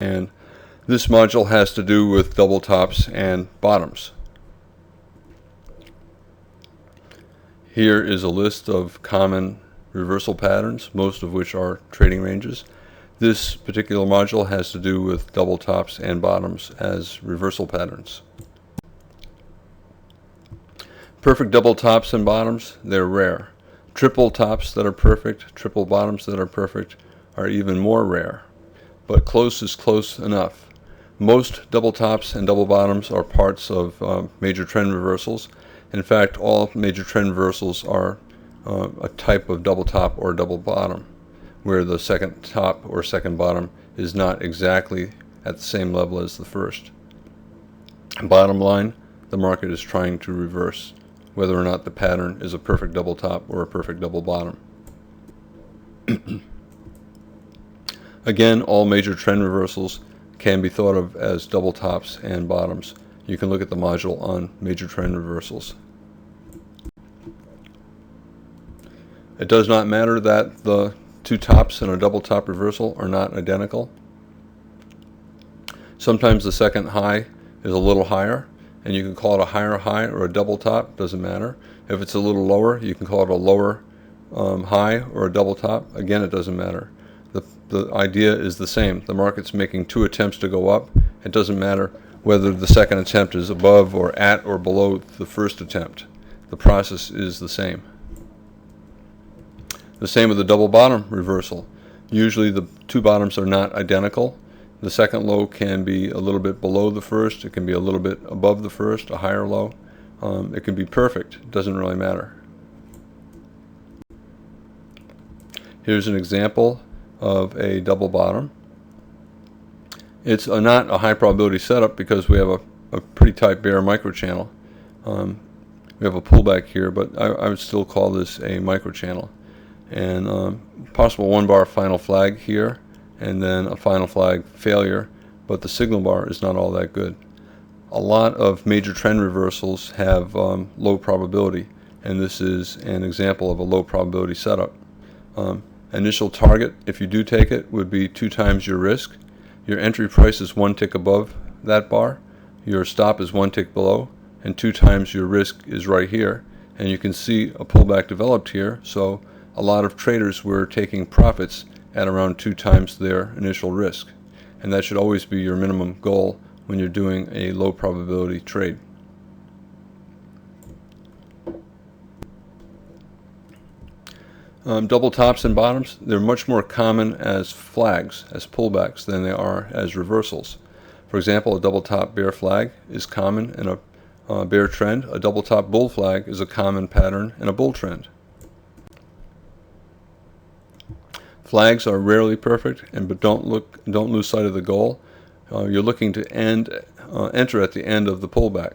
And this module has to do with double tops and bottoms. Here is a list of common reversal patterns, most of which are trading ranges. This particular module has to do with double tops and bottoms as reversal patterns. Perfect double tops and bottoms, they're rare. Triple tops that are perfect, triple bottoms that are perfect are even more rare. But close is close enough. Most double tops and double bottoms are parts of major trend reversals. In fact, all major trend reversals are a type of double top or double bottom, where the second top or second bottom is not exactly at the same level as the first. Bottom line, the market is trying to reverse whether or not the pattern is a perfect double top or a perfect double bottom. Again, all major trend reversals can be thought of as double tops and bottoms. You can look at the module on major trend reversals. It does not matter that the two tops in a double top reversal are not identical. Sometimes the second high is a little higher, and you can call it a higher high or a double top, doesn't matter. If it's a little lower, you can call it a lower high or a double top. Again, it doesn't matter. The idea is the same. The market's making two attempts to go up. It doesn't matter whether the second attempt is above or at or below the first attempt. The process is the same. The same with the double bottom reversal. Usually the two bottoms are not identical. The second low can be a little bit below the first. It can be a little bit above the first, a higher low. It can be perfect. It doesn't really matter. Here's an example of a double bottom. It's not a high probability setup because we have a pretty tight bear micro channel. We have a pullback here, but I would still call this a micro channel. And possible one bar final flag here, and then a final flag failure, but the signal bar is not all that good. A lot of major trend reversals have low probability, and this is an example of a low probability setup. Initial target, if you do take it, would be 2 times your risk. Your entry price is 1 tick above that bar. Your stop is 1 tick below, and 2 times your risk is right here. And you can see a pullback developed here, so a lot of traders were taking profits at around 2 times their initial risk. And that should always be your minimum goal when you're doing a low probability trade. Double tops and bottoms, they're much more common as flags, as pullbacks, than they are as reversals. For example, a double top bear flag is common in a bear trend. A double top bull flag is a common pattern in a bull trend. Flags are rarely perfect, but don't lose sight of the goal. You're looking to enter at the end of the pullback.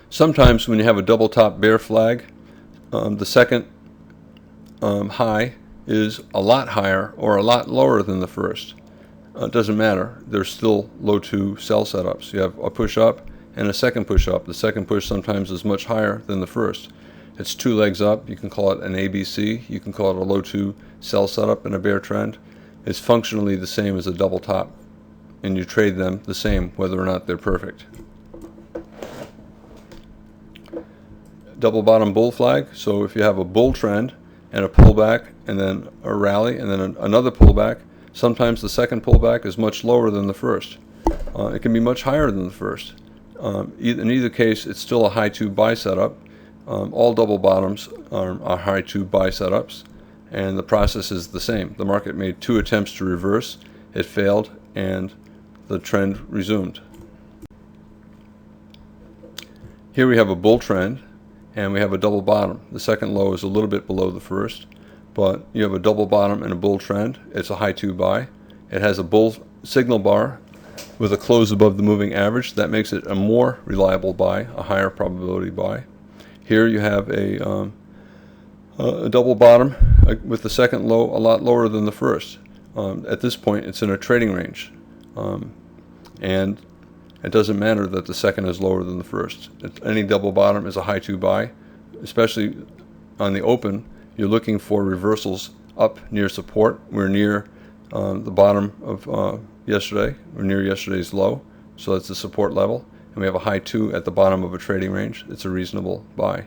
Sometimes when you have a double top bear flag, the second high is a lot higher or a lot lower than the first. It doesn't matter. There's still low to sell setups. You have a push up and a second push up. The second push sometimes is much higher than the first. It's 2 legs up. You can call it an ABC. You can call it a low to sell setup in a bear trend. It's functionally the same as a double top, and you trade them the same whether or not they're perfect. Double bottom bull flag. So if you have a bull trend and a pullback and then a rally and then another pullback, sometimes the second pullback is much lower than the first. It can be much higher than the first. In either case, it's still a high to buy setup. All double bottoms are high to buy setups, and the process is the same. The market made 2 attempts to reverse, it failed, and the trend resumed. Here we have a bull trend, and we have a double bottom. The second low is a little bit below the first, but you have a double bottom and a bull trend. It's a high to buy. It has a bull signal bar with a close above the moving average. That makes it a more reliable buy, a higher probability buy. Here you have a double bottom with the second low a lot lower than the first. At this point, it's in a trading range, and it doesn't matter that the second is lower than the first. Any double bottom is a high to buy, especially on the open. You're looking for reversals up near support. We're near the bottom of yesterday. We're near yesterday's low, so that's the support level. And we have a high 2 at the bottom of a trading range. It's a reasonable buy.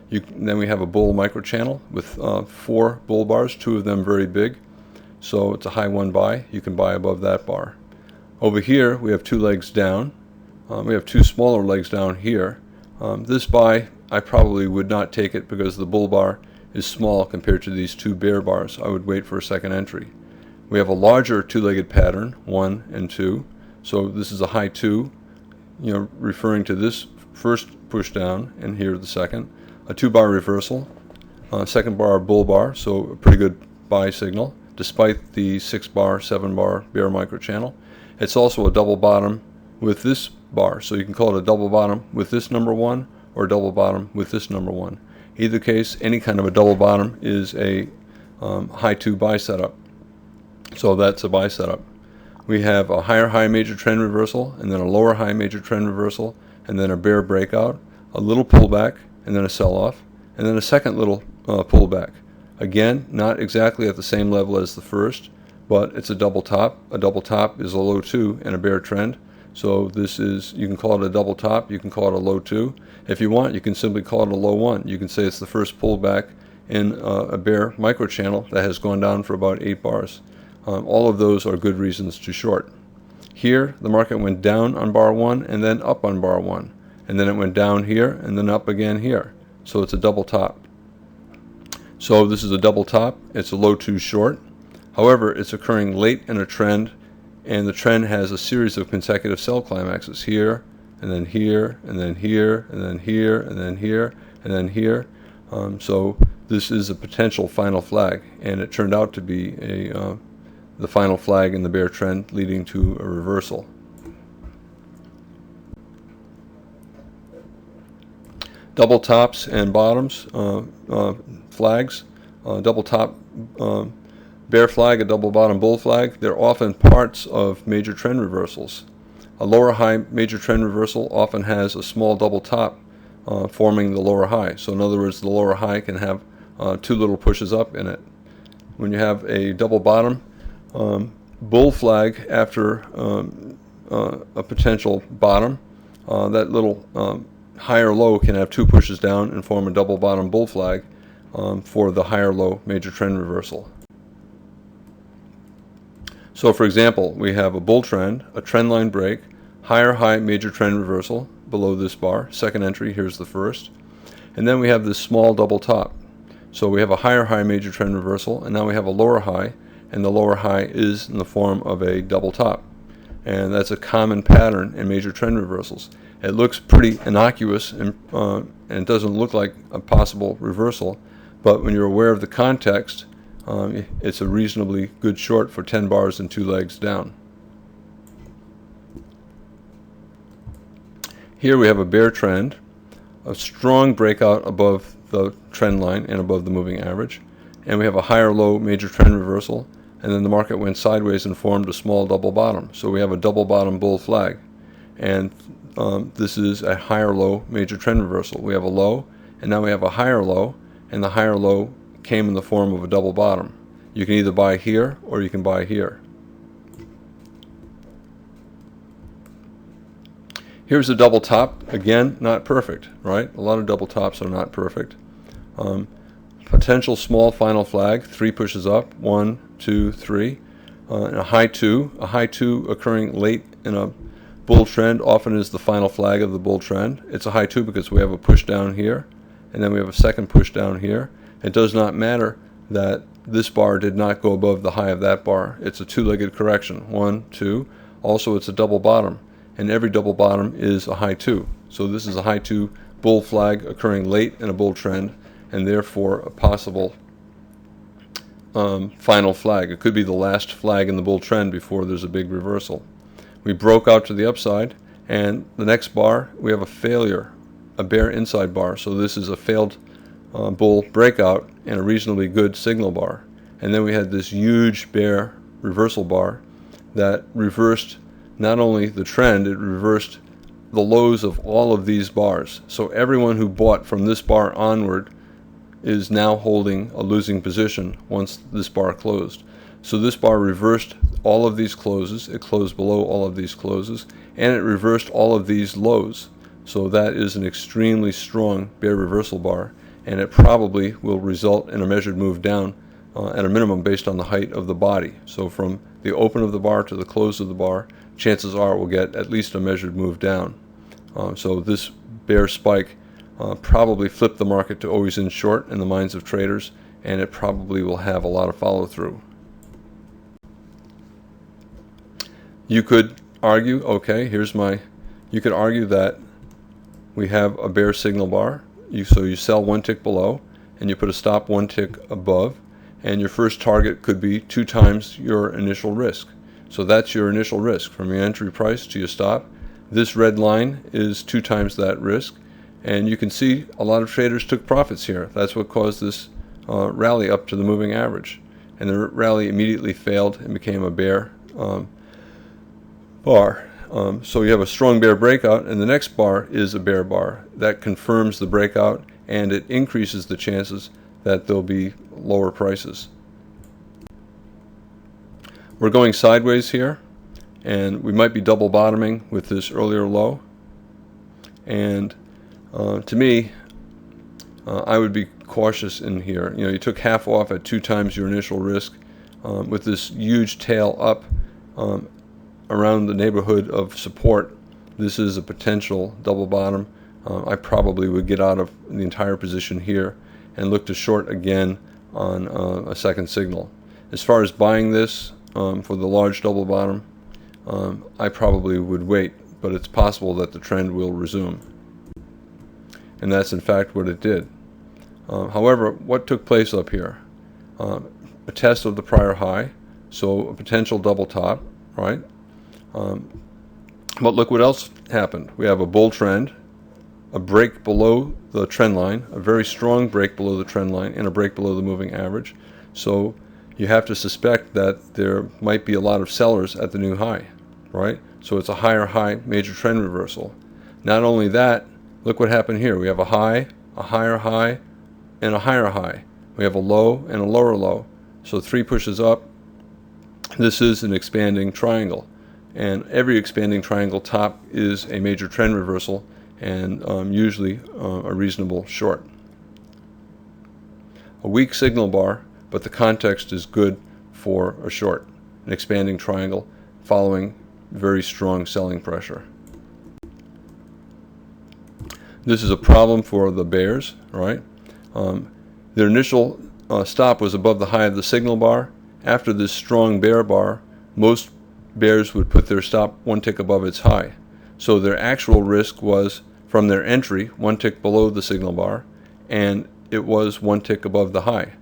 Then we have a bull micro channel with 4 bull bars, 2 of them very big. So it's a high 1 buy. You can buy above that bar. Over here, we have 2 legs down. We have 2 smaller legs down here. This buy, I probably would not take it because the bull bar is small compared to these 2 bear bars. I would wait for a second entry. We have a larger 2-legged pattern, 1 and 2. So this is a high 2, referring to this first push down, and here the second. A 2-bar reversal, second bar bull bar, so a pretty good buy signal, despite the 6-bar, 7-bar bear micro channel. It's also a double bottom with this bar, so you can call it a double bottom with this number 1 or a double bottom with this number 1. Either case, any kind of a double bottom is a high 2 buy setup. So that's a buy setup. We have a higher high major trend reversal, and then a lower high major trend reversal, and then a bear breakout, a little pullback, and then a sell-off, and then a second little pullback. Again, not exactly at the same level as the first, but it's a double top. A double top is a low 2 and a bear trend. So this is, you can call it a double top, you can call it a low 2. If you want, you can simply call it a low 1. You can say it's the first pullback in a bear micro channel that has gone down for about 8 bars. All of those are good reasons to short. Here, the market went down on bar 1 and then up on bar 1. And then it went down here and then up again here. So it's a double top. So this is a double top. It's a low 2 short. However, it's occurring late in a trend, and the trend has a series of consecutive sell climaxes here, and then here, and then here, and then here, and then here, and then here. So this is a potential final flag, and it turned out to be the final flag in the bear trend leading to a reversal. Double tops and bottoms, flags, double top bear flag, a double bottom bull flag, they're often parts of major trend reversals. A lower high major trend reversal often has a small double top forming the lower high. So in other words, the lower high can have 2 little pushes up in it. When you have a double bottom bull flag after a potential bottom, that little higher low can have 2 pushes down and form a double bottom bull flag for the higher low major trend reversal. So for example, we have a bull trend, a trend line break, higher high major trend reversal below this bar, second entry, here's the first, and then we have this small double top. So we have a higher high major trend reversal, and now we have a lower high, and the lower high is in the form of a double top. And that's a common pattern in major trend reversals. It looks pretty innocuous and it doesn't look like a possible reversal, but when you're aware of the context, it's a reasonably good short for 10 bars and 2 legs down. Here we have a bear trend, a strong breakout above the trend line and above the moving average, and we have a higher low major trend reversal, and then the market went sideways and formed a small double bottom. So we have a double bottom bull flag, and this is a higher low major trend reversal. We have a low, and now we have a higher low, and the higher low came in the form of a double bottom. You can either buy here or you can buy here. Here's a double top. Again, not perfect, right? A lot of double tops are not perfect. Potential small final flag, 3 pushes up, 1, 2, 3, and a high 2. A high 2 occurring late in a bull trend often is the final flag of the bull trend. It's a high 2 because we have a push down here, and then we have a second push down here. It does not matter that this bar did not go above the high of that bar. It's a 2-legged correction, 1, 2. Also, it's a double bottom, and every double bottom is a high 2. So this is a high 2 bull flag occurring late in a bull trend, and therefore a possible final flag. It could be the last flag in the bull trend before there's a big reversal. We broke out to the upside, and the next bar we have a failure, a bear inside bar. So this is a failed bull breakout and a reasonably good signal bar. And then we had this huge bear reversal bar that reversed not only the trend, it reversed the lows of all of these bars. So everyone who bought from this bar onward is now holding a losing position once this bar closed. So this bar reversed all of these closes. It closed below all of these closes, and it reversed all of these lows. So that is an extremely strong bear reversal bar, and it probably will result in a measured move down at a minimum based on the height of the body. So from the open of the bar to the close of the bar, chances are we'll get at least a measured move down. So this bear spike probably flipped the market to always in short in the minds of traders, and it probably will have a lot of follow through. You could argue, okay, you could argue that we have a bear signal bar. So you sell one tick below, and you put a stop one tick above, and your first target could be 2 times your initial risk. So that's your initial risk from your entry price to your stop. This red line is 2 times that risk, and you can see a lot of traders took profits here. That's what caused this rally up to the moving average, and the rally immediately failed and became a bear bar. So you have a strong bear breakout, and the next bar is a bear bar. That confirms the breakout, and it increases the chances that there'll be lower prices. We're going sideways here, and we might be double bottoming with this earlier low. And to me, I would be cautious in here. You took half off at 2 times your initial risk with this huge tail up around the neighborhood of support. This is a potential double bottom. I probably would get out of the entire position here and look to short again on a second signal. As far as buying this for the large double bottom, I probably would wait, but it's possible that the trend will resume. And that's in fact what it did. However, what took place up here? A test of the prior high, so a potential double top, right? But look what else happened. We have a bull trend, a break below the trend line, a very strong break below the trend line, and a break below the moving average. So you have to suspect that there might be a lot of sellers at the new high, right? So it's a higher high, major trend reversal. Not only that, look what happened here. We have a high, a higher high, and a higher high. We have a low and a lower low. So 3 pushes up. This is an expanding triangle. And every expanding triangle top is a major trend reversal, and usually a reasonable short. A weak signal bar, but the context is good for a short, an expanding triangle following very strong selling pressure. This is a problem for the bears, right? Their initial stop was above the high of the signal bar. After this strong bear bar, most bears would put their stop 1 tick above its high. So their actual risk was from their entry 1 tick below the signal bar, and it was 1 tick above the high.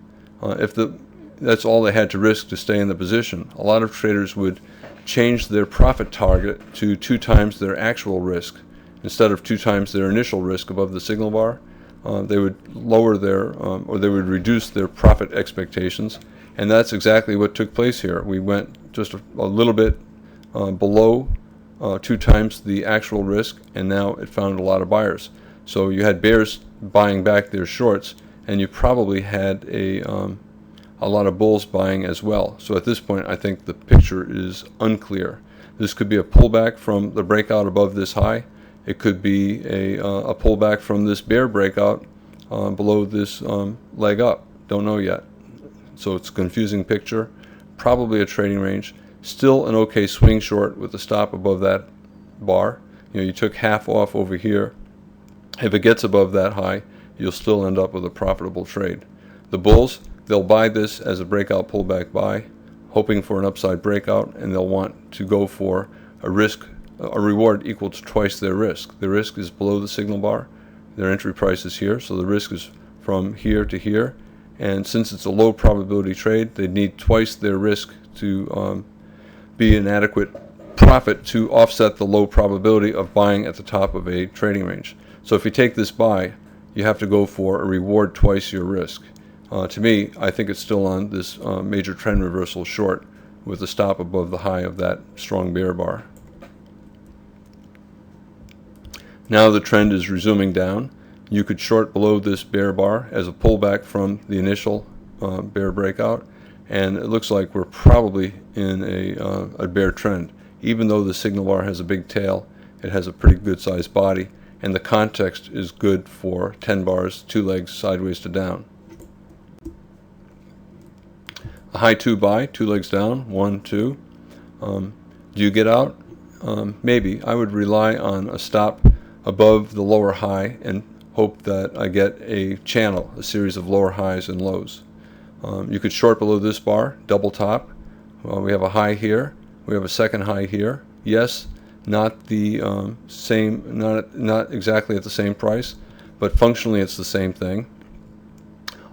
That's all they had to risk to stay in the position. A lot of traders would change their profit target to 2 times their actual risk. Instead of 2 times their initial risk above the signal bar, they would lower or they would reduce their profit expectations. And that's exactly what took place here. We went just a little bit below 2 times the actual risk, and now it found a lot of buyers. So you had bears buying back their shorts, and you probably had a lot of bulls buying as well. So at this point, I think the picture is unclear. This could be a pullback from the breakout above this high. It could be a pullback from this bear breakout below this leg up. Don't know yet. So it's a confusing picture. Probably a trading range. Still an okay swing short with a stop above that bar. You took half off over here. If it gets above that high, you'll still end up with a profitable trade. The bulls, they'll buy this as a breakout pullback buy, hoping for an upside breakout, and they'll want to go for a reward equal to twice their risk. The risk is below the signal bar. Their entry price is here, so the risk is from here to here. And since it's a low probability trade, they need twice their risk to be an adequate profit to offset the low probability of buying at the top of a trading range. So if you take this buy, you have to go for a reward twice your risk. To me, I think it's still on this major trend reversal short with a stop above the high of that strong bear bar. Now the trend is resuming down. You could short below this bear bar as a pullback from the initial bear breakout, and it looks like we're probably in a bear trend. Even though the signal bar has a big tail, it has a pretty good sized body, and the context is good for 10 bars, 2 legs sideways to down. A high 2 buy, 2 legs down, 1, 2. Do you get out? Maybe. I would rely on a stop above the lower high and hope that I get a channel, a series of lower highs and lows. You could short below this bar, double top. We have a high here. We have a second high here. Yes, not the same, not exactly at the same price, but functionally it's the same thing.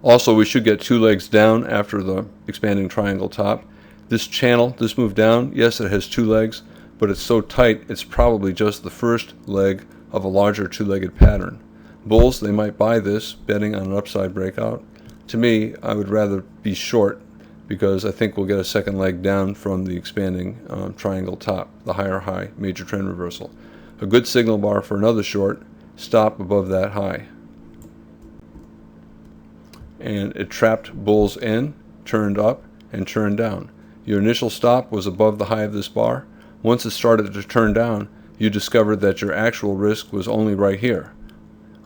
Also, we should get 2 legs down after the expanding triangle top. This channel, this move down, yes, it has 2 legs, but it's so tight, it's probably just the first leg of a larger 2-legged pattern. Bulls, they might buy this, betting on an upside breakout. To me, I would rather be short because I think we'll get a second leg down from the expanding triangle top, the higher high, major trend reversal. A good signal bar for another short, stop above that high. And it trapped bulls in, turned up, and turned down. Your initial stop was above the high of this bar. Once it started to turn down, you discovered that your actual risk was only right here.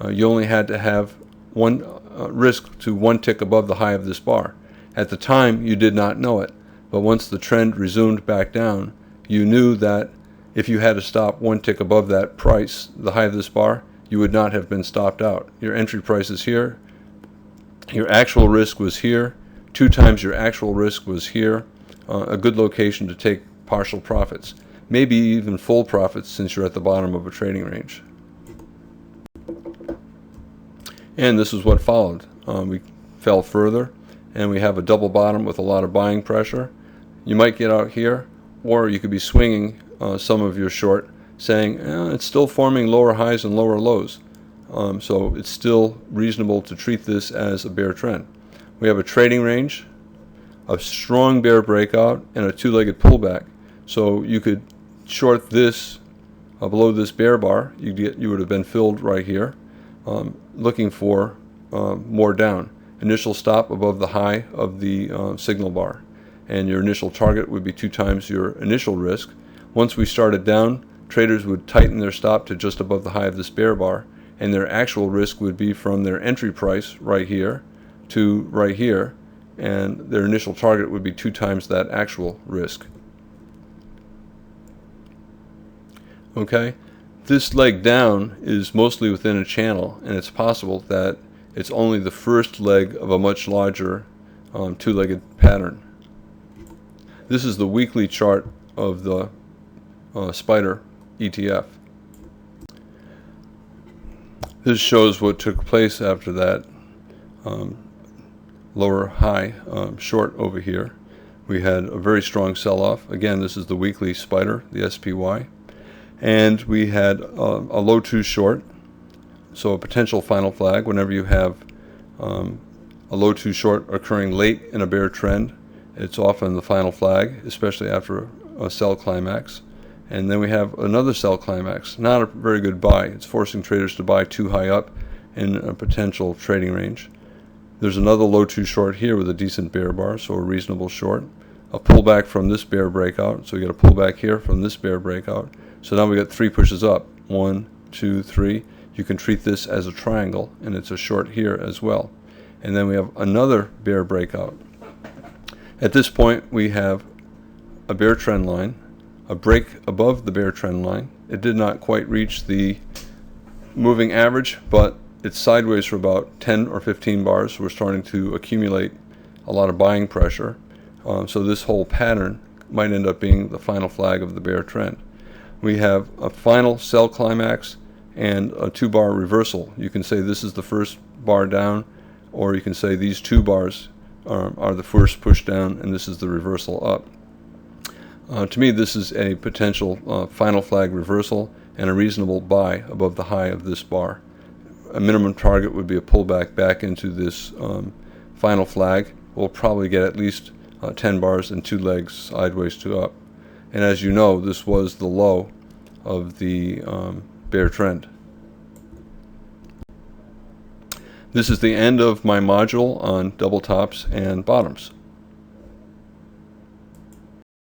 You only had to have one risk to 1 tick above the high of this bar. At the time, you did not know it, but once the trend resumed back down, you knew that if you had to stop 1 tick above that price, the high of this bar, you would not have been stopped out. Your entry price is here. Your actual risk was here. 2 times your actual risk was here. A good location to take partial profits. Maybe even full profits since you're at the bottom of a trading range. And this is what followed. We fell further, and we have a double bottom with a lot of buying pressure. You might get out here, or you could be swinging some of your short, saying it's still forming lower highs and lower lows. So it's still reasonable to treat this as a bear trend. We have a trading range, a strong bear breakout, and a 2-legged pullback. So you could short this below this bear bar. You would have been filled right here, looking for more down. Initial stop above the high of the signal bar, and your initial target would be 2 times your initial risk. Once we started down, traders would tighten their stop to just above the high of this bear bar, and their actual risk would be from their entry price right here to right here, and their initial target would be 2 times that actual risk. Okay, this leg down is mostly within a channel, and it's possible that it's only the first leg of a much larger 2-legged pattern. This is the weekly chart of the Spider ETF. This shows what took place after that lower high short over here. We had a very strong sell-off. Again, this is the weekly Spider, the SPY. And we had a low 2 short, so a potential final flag. Whenever you have a low 2 short occurring late in a bear trend, it's often the final flag, especially after a sell climax. And then we have another sell climax. Not a very good buy. It's forcing traders to buy too high up in a potential trading range. There's another low 2 short here with a decent bear bar, so a reasonable short. A pullback from this bear breakout, so we get a pullback here from this bear breakout. So now we got 3 pushes up. 1, 2, 3. You can treat this as a triangle, and it's a short here as well. And then we have another bear breakout. At this point, we have a bear trend line, a break above the bear trend line. It did not quite reach the moving average, but it's sideways for about 10 or 15 bars. So we're starting to accumulate a lot of buying pressure. So this whole pattern might end up being the final flag of the bear trend. We have a final sell climax and a 2-bar reversal. You can say this is the first bar down, or you can say these 2 bars are the first push down, and this is the reversal up. To me, this is a potential final flag reversal and a reasonable buy above the high of this bar. A minimum target would be a pullback back into this final flag. We'll probably get at least 10 bars and 2 legs sideways to up. And as you know, this was the low of the bear trend. This is the end of my module on double tops and bottoms.